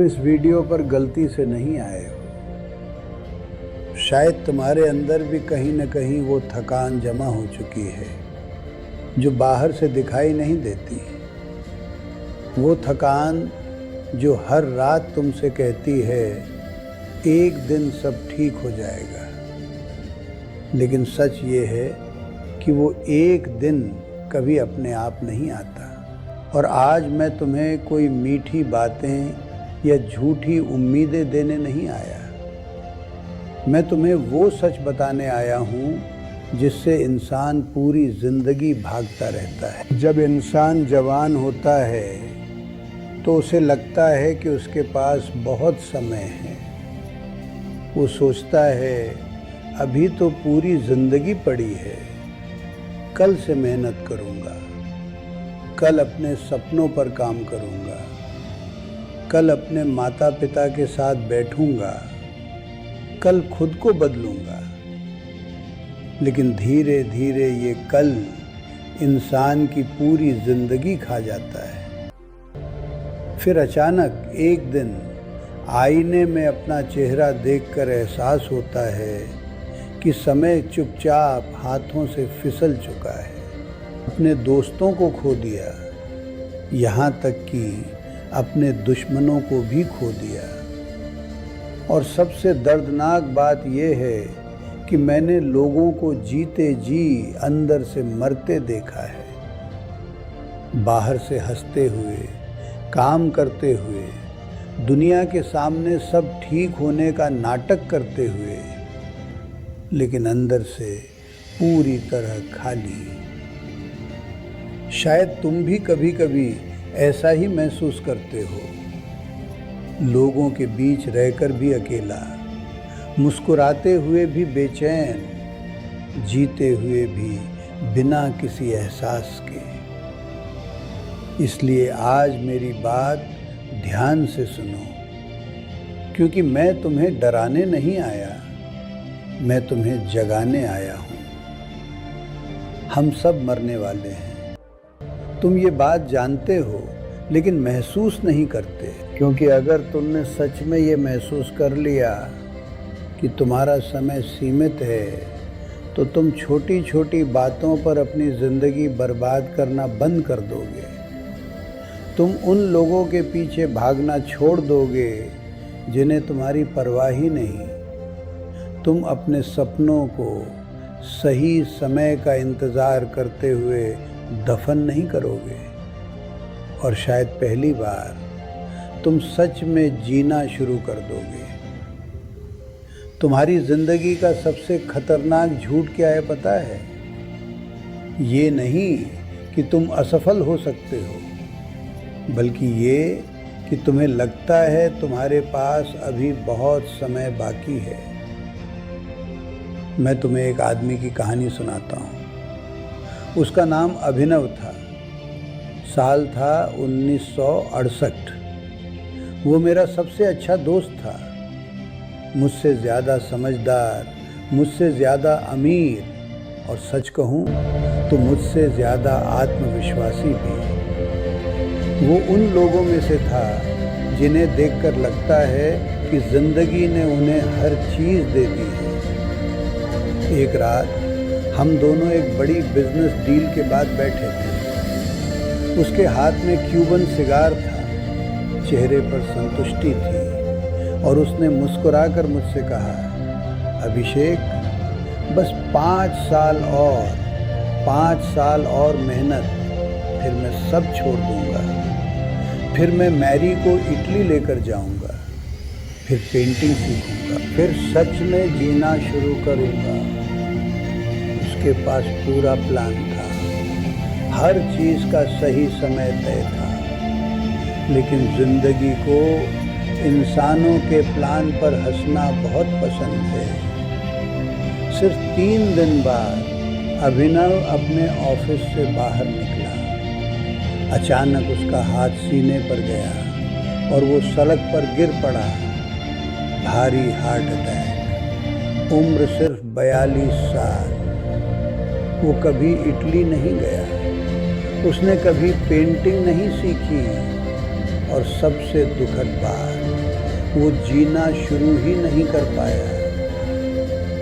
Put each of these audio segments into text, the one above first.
इस वीडियो पर गलती से नहीं आए हो। शायद तुम्हारे अंदर भी कहीं न कहीं वो थकान जमा हो चुकी है जो बाहर से दिखाई नहीं देती। वो थकान जो हर रात तुमसे कहती है एक दिन सब ठीक हो जाएगा, लेकिन सच ये है कि वो एक दिन कभी अपने आप नहीं आता। और आज मैं तुम्हें कोई मीठी बातें या झूठी उम्मीदें देने नहीं आया। मैं तुम्हें वो सच बताने आया हूँ जिससे इंसान पूरी ज़िंदगी भागता रहता है। जब इंसान जवान होता है तो उसे लगता है कि उसके पास बहुत समय है। वो सोचता है अभी तो पूरी ज़िंदगी पड़ी है, कल से मेहनत करूँगा, कल अपने सपनों पर काम करूँगा, कल अपने माता पिता के साथ बैठूँगा, कल खुद को बदलूँगा। लेकिन धीरे धीरे ये कल इंसान की पूरी ज़िंदगी खा जाता है। फिर अचानक एक दिन आईने में अपना चेहरा देखकर एहसास होता है कि समय चुपचाप हाथों से फिसल चुका है। अपने दोस्तों को खो दिया, यहाँ तक कि अपने दुश्मनों को भी खो दिया। और सबसे दर्दनाक बात यह है कि मैंने लोगों को जीते जी अंदर से मरते देखा है। बाहर से हंसते हुए, काम करते हुए, दुनिया के सामने सब ठीक होने का नाटक करते हुए, लेकिन अंदर से पूरी तरह खाली। शायद तुम भी कभी कभी ऐसा ही महसूस करते हो, लोगों के बीच रहकर भी अकेला, मुस्कुराते हुए भी बेचैन, जीते हुए भी बिना किसी एहसास के। इसलिए आज मेरी बात ध्यान से सुनो, क्योंकि मैं तुम्हें डराने नहीं आया, मैं तुम्हें जगाने आया हूँ। हम सब मरने वाले हैं। तुम ये बात जानते हो लेकिन महसूस नहीं करते, क्योंकि अगर तुमने सच में ये महसूस कर लिया कि तुम्हारा समय सीमित है तो तुम छोटी छोटी बातों पर अपनी ज़िंदगी बर्बाद करना बंद कर दोगे। तुम उन लोगों के पीछे भागना छोड़ दोगे जिन्हें तुम्हारी परवाह ही नहीं। तुम अपने सपनों को सही समय का इंतज़ार करते हुए दफन नहीं करोगे। और शायद पहली बार तुम सच में जीना शुरू कर दोगे। तुम्हारी ज़िंदगी का सबसे खतरनाक झूठ क्या है पता है? ये नहीं कि तुम असफल हो सकते हो, बल्कि ये कि तुम्हें लगता है तुम्हारे पास अभी बहुत समय बाकी है। मैं तुम्हें एक आदमी की कहानी सुनाता हूँ। उसका नाम अभिनव था। साल था 1968। वो मेरा सबसे अच्छा दोस्त था, मुझसे ज़्यादा समझदार, मुझसे ज़्यादा अमीर और सच कहूँ तो मुझसे ज़्यादा आत्मविश्वासी भी। वो उन लोगों में से था जिन्हें देखकर लगता है कि ज़िंदगी ने उन्हें हर चीज़ दे दी है। एक रात हम दोनों एक बड़ी बिजनेस डील के बाद बैठे थे। उसके हाथ में क्यूबन सिगार था, चेहरे पर संतुष्टि थी और उसने मुस्कुराकर मुझसे कहा, अभिषेक, बस 5 साल और मेहनत, फिर मैं सब छोड़ दूंगा। फिर मैं मैरी को इटली लेकर जाऊंगा, फिर पेंटिंग सीखूंगा, फिर सच में जीना शुरू करूंगा। उसके पास पूरा प्लान था, हर चीज़ का सही समय तय था। लेकिन ज़िंदगी को इंसानों के प्लान पर हंसना बहुत पसंद है। सिर्फ 3 दिन बाद अभिनव अपने ऑफिस से बाहर निकला। अचानक उसका हाथ सीने पर गया और वो सड़क पर गिर पड़ा। भारी हार्ट अटैक। उम्र सिर्फ 42 साल। वो कभी इटली नहीं गया, उसने कभी पेंटिंग नहीं सीखी और सबसे दुखद बात, वो जीना शुरू ही नहीं कर पाया।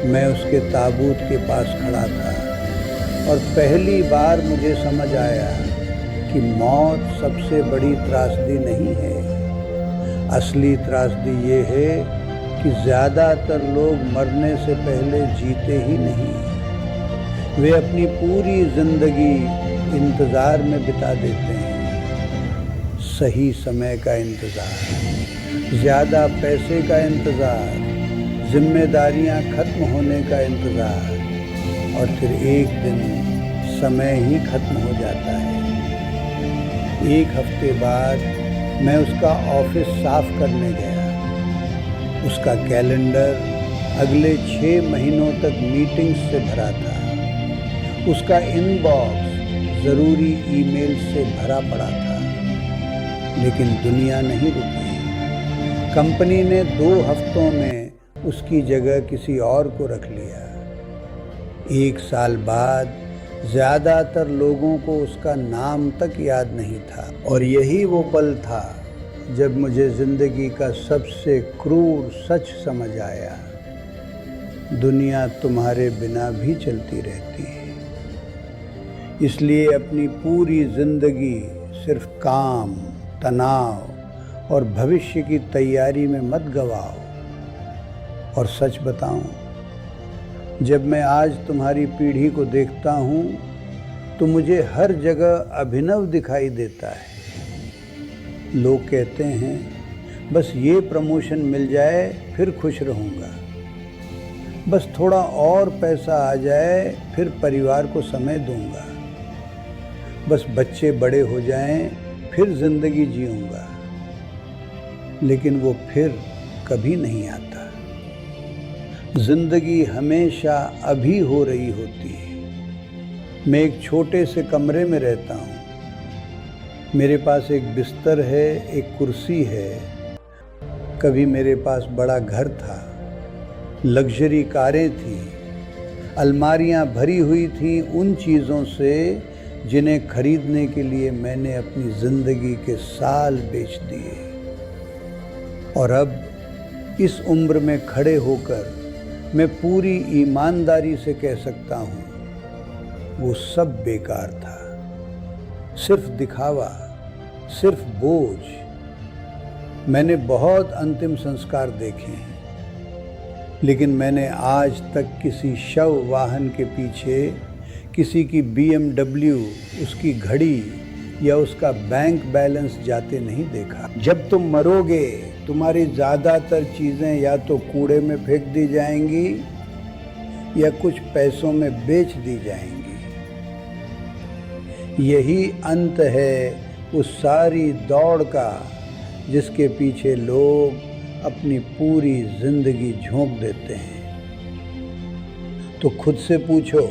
मैं उसके ताबूत के पास खड़ा था और पहली बार मुझे समझ आया कि मौत सबसे बड़ी त्रासदी नहीं है। असली त्रासदी ये है कि ज़्यादातर लोग मरने से पहले जीते ही नहीं। वे अपनी पूरी ज़िंदगी इंतज़ार में बिता देते हैं। सही समय का इंतज़ार, ज़्यादा पैसे का इंतज़ार, जिम्मेदारियां खत्म होने का इंतज़ार, और फिर एक दिन समय ही खत्म हो जाता है। एक हफ्ते बाद मैं उसका ऑफिस साफ करने गया। उसका कैलेंडर अगले 6 महीनों तक मीटिंग्स से भरा था। उसका इनबॉक्स ज़रूरी ईमेल से भरा पड़ा था। लेकिन दुनिया नहीं रुकी। कंपनी ने 2 हफ्तों में उसकी जगह किसी और को रख लिया। 1 साल बाद ज़्यादातर लोगों को उसका नाम तक याद नहीं था। और यही वो पल था जब मुझे ज़िंदगी का सबसे क्रूर सच समझ आया। दुनिया तुम्हारे बिना भी चलती रहती है। इसलिए अपनी पूरी ज़िंदगी सिर्फ काम, तनाव और भविष्य की तैयारी में मत गवाओ। और सच बताऊं, जब मैं आज तुम्हारी पीढ़ी को देखता हूं तो मुझे हर जगह अभिनव दिखाई देता है। लोग कहते हैं बस ये प्रमोशन मिल जाए फिर खुश रहूँगा, बस थोड़ा और पैसा आ जाए फिर परिवार को समय दूंगा, बस बच्चे बड़े हो जाएं फिर ज़िंदगी जीऊँगा। लेकिन वो फिर कभी नहीं आता। ज़िंदगी हमेशा अभी हो रही होती है। मैं एक छोटे से कमरे में रहता हूँ। मेरे पास एक बिस्तर है, एक कुर्सी है। कभी मेरे पास बड़ा घर था, लग्जरी कारें थीं, अलमारियाँ भरी हुई थीं उन चीज़ों से जिन्हें खरीदने के लिए मैंने अपनी ज़िंदगी के साल बेच दिए। और अब इस उम्र में खड़े होकर मैं पूरी ईमानदारी से कह सकता हूँ, वो सब बेकार था। सिर्फ दिखावा, सिर्फ बोझ। मैंने बहुत अंतिम संस्कार देखे हैं, लेकिन मैंने आज तक किसी शव वाहन के पीछे किसी की BMW, उसकी घड़ी या उसका बैंक बैलेंस जाते नहीं देखा। जब तुम मरोगे, तुम्हारी ज़्यादातर चीज़ें या तो कूड़े में फेंक दी जाएंगी या कुछ पैसों में बेच दी जाएंगी। यही अंत है उस सारी दौड़ का जिसके पीछे लोग अपनी पूरी ज़िंदगी झोंक देते हैं। तो खुद से पूछो,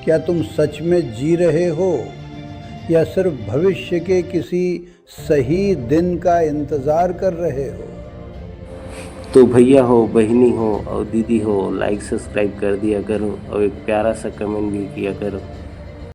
क्या तुम सच में जी रहे हो या सिर्फ भविष्य के किसी सही दिन का इंतज़ार कर रहे हो? तो भैया हो, बहनी हो और दीदी हो, लाइक सब्सक्राइब कर दिया करो और एक प्यारा सा कमेंट भी किया करो।